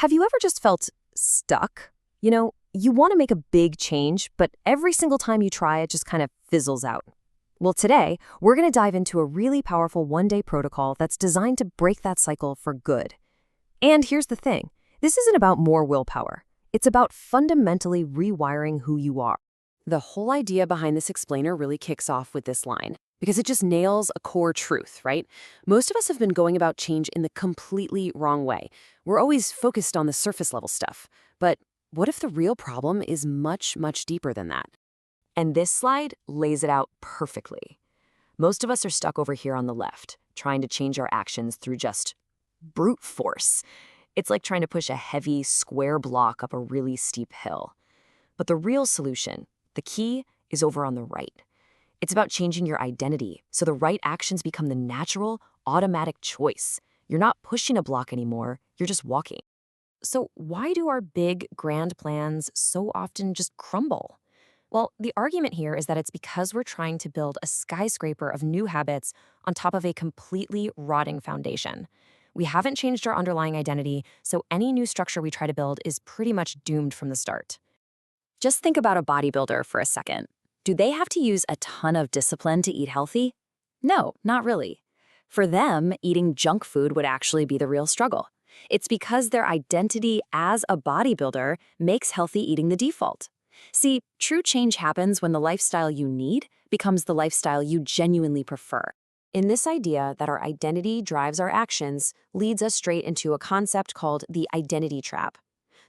Have you ever just felt stuck? You want to make a big change, but every single time you try, it just kind of fizzles out. Well, today, we're going to dive into a really powerful one-day protocol that's designed to break that cycle for good. And here's the thing. This isn't about more willpower. It's about fundamentally rewiring who you are. The whole idea behind this explainer really kicks off with this line, because it just nails a core truth, right? Most of us have been going about change in the completely wrong way. We're always focused on the surface level stuff. But what if the real problem is much, much deeper than that? And this slide lays it out perfectly. Most of us are stuck over here on the left, trying to change our actions through just brute force. It's like trying to push a heavy, square block up a really steep hill. But the real solution, the key, is over on the right. It's about changing your identity so the right actions become the natural, automatic choice. You're not pushing a block anymore, you're just walking. So why do our big, grand plans so often just crumble? Well, the argument here is that it's because we're trying to build a skyscraper of new habits on top of a completely rotting foundation. We haven't changed our underlying identity, so any new structure we try to build is pretty much doomed from the start. Just think about a bodybuilder for a second. Do they have to use a ton of discipline to eat healthy? No, not really. For them, eating junk food would actually be the real struggle. It's because their identity as a bodybuilder makes healthy eating the default. See, true change happens when the lifestyle you need becomes the lifestyle you genuinely prefer. In this idea that our identity drives our actions leads us straight into a concept called the identity trap.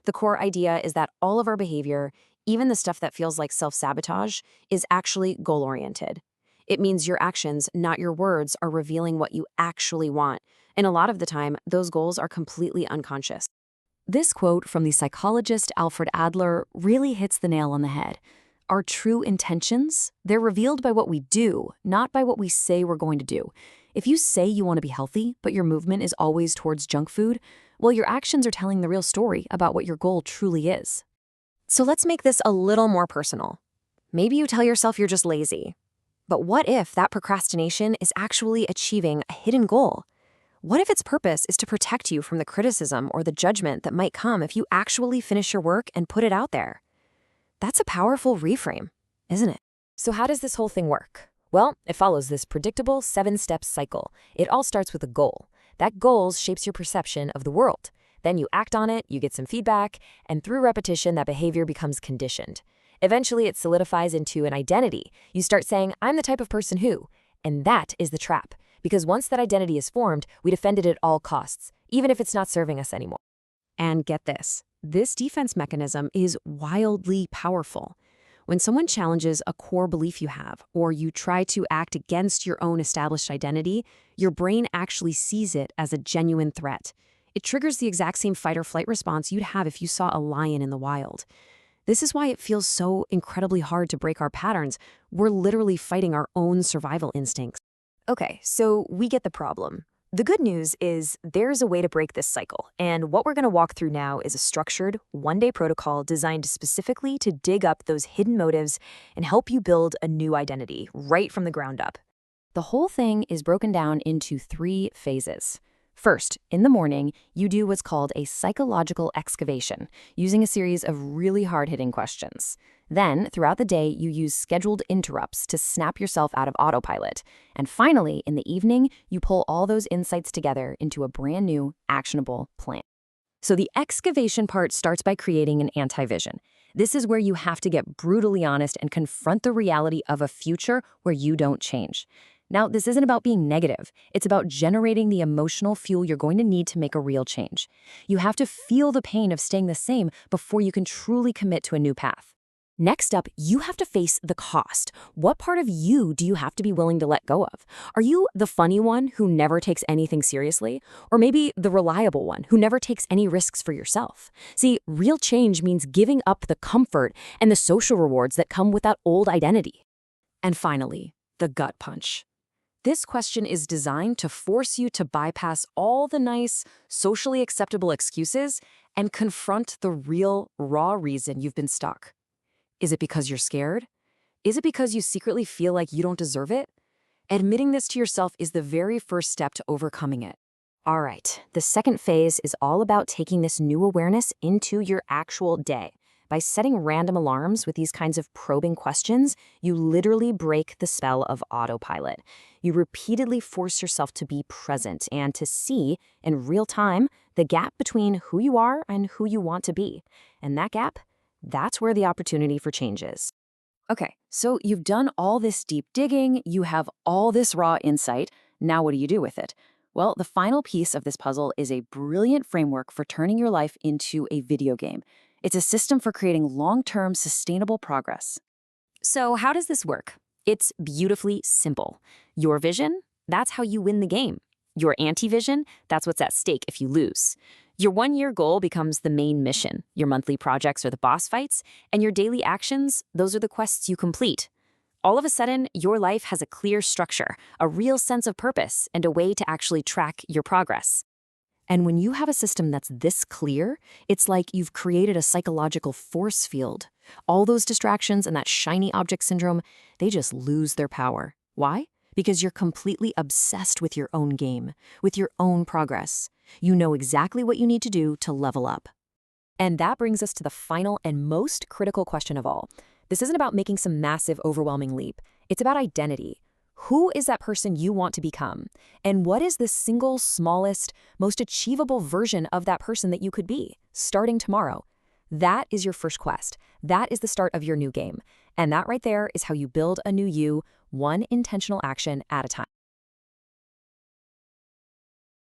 The core idea is that all of our behavior, even the stuff that feels like self-sabotage, is actually goal-oriented. It means your actions, not your words, are revealing what you actually want. And a lot of the time, those goals are completely unconscious. This quote from the psychologist Alfred Adler really hits the nail on the head. Our true intentions, they're revealed by what we do, not by what we say we're going to do. If you say you want to be healthy, but your movement is always towards junk food, well, your actions are telling the real story about what your goal truly is. So let's make this a little more personal. Maybe you tell yourself you're just lazy. But what if that procrastination is actually achieving a hidden goal? What if its purpose is to protect you from the criticism or the judgment that might come if you actually finish your work and put it out there? That's a powerful reframe, isn't it? So how does this whole thing work? Well, it follows this predictable 7-step cycle. It all starts with a goal. That goal shapes your perception of the world. Then you act on it, you get some feedback, and through repetition, that behavior becomes conditioned. Eventually, it solidifies into an identity. You start saying, I'm the type of person who, and that is the trap. Because once that identity is formed, we defend it at all costs, even if it's not serving us anymore. And get this defense mechanism is wildly powerful. When someone challenges a core belief you have, or you try to act against your own established identity, your brain actually sees it as a genuine threat. It triggers the exact same fight or flight response you'd have if you saw a lion in the wild. This is why it feels so incredibly hard to break our patterns. We're literally fighting our own survival instincts. Okay, so we get the problem. The good news is there's a way to break this cycle, and what we're going to walk through now is a structured, one-day protocol designed specifically to dig up those hidden motives and help you build a new identity right from the ground up. The whole thing is broken down into 3 phases. First, in the morning, you do what's called a psychological excavation, using a series of really hard-hitting questions. Then, throughout the day, you use scheduled interrupts to snap yourself out of autopilot. And finally, in the evening, you pull all those insights together into a brand new, actionable plan. So the excavation part starts by creating an anti-vision. This is where you have to get brutally honest and confront the reality of a future where you don't change. Now, this isn't about being negative. It's about generating the emotional fuel you're going to need to make a real change. You have to feel the pain of staying the same before you can truly commit to a new path. Next up, you have to face the cost. What part of you do you have to be willing to let go of? Are you the funny one who never takes anything seriously? Or maybe the reliable one who never takes any risks for yourself? See, real change means giving up the comfort and the social rewards that come with that old identity. And finally, the gut punch. This question is designed to force you to bypass all the nice, socially acceptable excuses and confront the real, raw reason you've been stuck. Is it because you're scared? Is it because you secretly feel like you don't deserve it? Admitting this to yourself is the very first step to overcoming it. All right, the second phase is all about taking this new awareness into your actual day. By setting random alarms with these kinds of probing questions, you literally break the spell of autopilot. You repeatedly force yourself to be present and to see, in real time, the gap between who you are and who you want to be. And that gap, that's where the opportunity for change is. Okay, so you've done all this deep digging, you have all this raw insight. Now what do you do with it? Well, the final piece of this puzzle is a brilliant framework for turning your life into a video game. It's a system for creating long-term sustainable progress. So how does this work? It's beautifully simple. Your vision, that's how you win the game. Your anti-vision, that's what's at stake if you lose. Your one-year goal becomes the main mission. Your monthly projects are the boss fights, and your daily actions, those are the quests you complete. All of a sudden, your life has a clear structure, a real sense of purpose, and a way to actually track your progress. And when you have a system that's this clear, it's like you've created a psychological force field. All those distractions and that shiny object syndrome, they just lose their power. Why? Because you're completely obsessed with your own game, with your own progress. You know exactly what you need to do to level up. And that brings us to the final and most critical question of all. This isn't about making some massive, overwhelming leap. It's about identity. Who is that person you want to become? And what is the single, smallest, most achievable version of that person that you could be, starting tomorrow? That is your first quest. That is the start of your new game. And that right there is how you build a new you, one intentional action at a time.